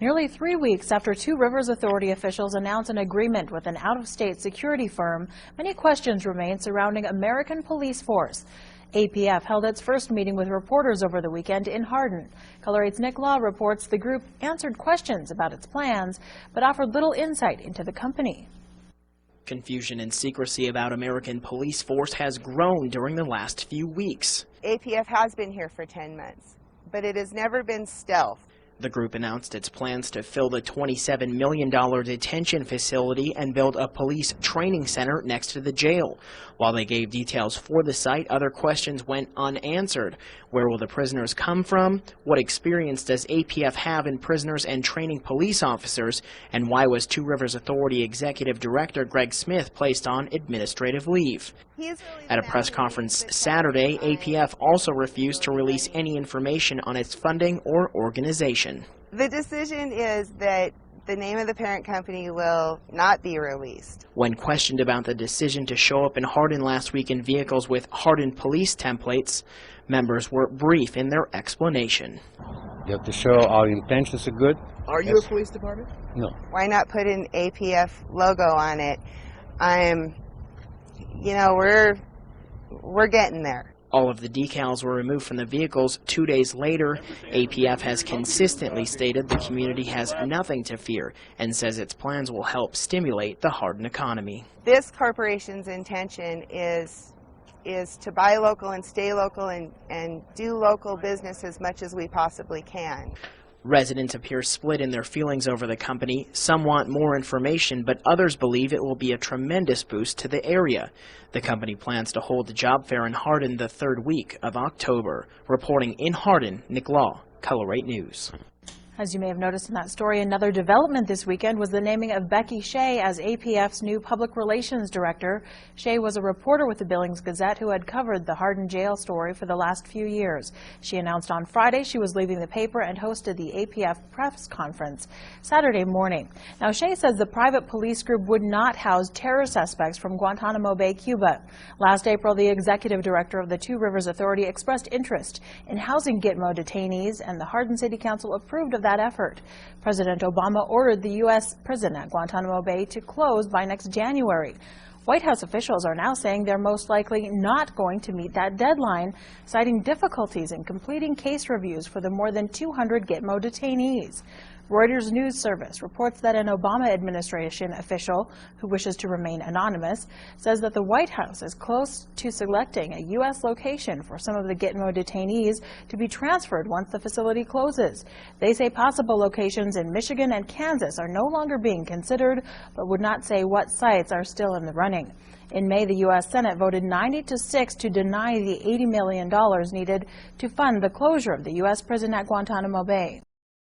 Nearly 3 weeks after Two Rivers Authority officials announced an agreement with an out-of-state security firm, many questions remain surrounding American police force. APF held its first meeting with reporters over the weekend in Hardin. KULR 8's Nick Law reports the group answered questions about its plans, but offered little insight into the company. Confusion and secrecy about American police force has grown during the last few weeks. APF has been here for 10 months, but it has never been stealth. The group announced its plans to fill the $27 million detention facility and build a police training center next to the jail. While they gave details for the site, other questions went unanswered. Where will the prisoners come from? What experience does APF have in prisoners and training police officers? And why was Two Rivers Authority Executive Director Greg Smith placed on administrative leave? At a press conference Saturday, APF also refused to release any information on its funding or organization. The decision is that the name of the parent company will not be released. When questioned about the decision to show up in Hardin last week in vehicles with Hardin police templates, members were brief in their explanation. You have to show our intentions are good. Are you a police department? No. Why not put an APF logo on it? We're getting there. All of the decals were removed from the vehicles 2 days later. APF has consistently stated the community has nothing to fear and says its plans will help stimulate the Hardin economy. This corporation's intention is to buy local and stay local and do local business as much as we possibly can. Residents appear split in their feelings over the company. Some want more information, but others believe it will be a tremendous boost to the area. The company plans to hold the job fair in Hardin the third week of October. Reporting in Hardin, Nick Law, KULR 8 News. As you may have noticed in that story, another development this weekend was the naming of Becky Shea as APF's new public relations director. Shea was a reporter with the Billings Gazette who had covered the Hardin jail story for the last few years. She announced on Friday she was leaving the paper and hosted the APF press conference Saturday morning. Now, Shea says the private police group would not house terror suspects from Guantanamo Bay, Cuba. Last April, the executive director of the Two Rivers Authority expressed interest in housing Gitmo detainees, and the Hardin City Council approved of that effort. President Obama ordered the U.S. prison at Guantanamo Bay to close by next January. White House officials are now saying they're most likely not going to meet that deadline, citing difficulties in completing case reviews for the more than 200 Gitmo detainees. Reuters News Service reports that an Obama administration official, who wishes to remain anonymous, says that the White House is close to selecting a U.S. location for some of the Gitmo detainees to be transferred once the facility closes. They say possible locations in Michigan and Kansas are no longer being considered, but would not say what sites are still in the running. In May, the U.S. Senate voted 90-6 to deny the $80 million needed to fund the closure of the U.S. prison at Guantanamo Bay.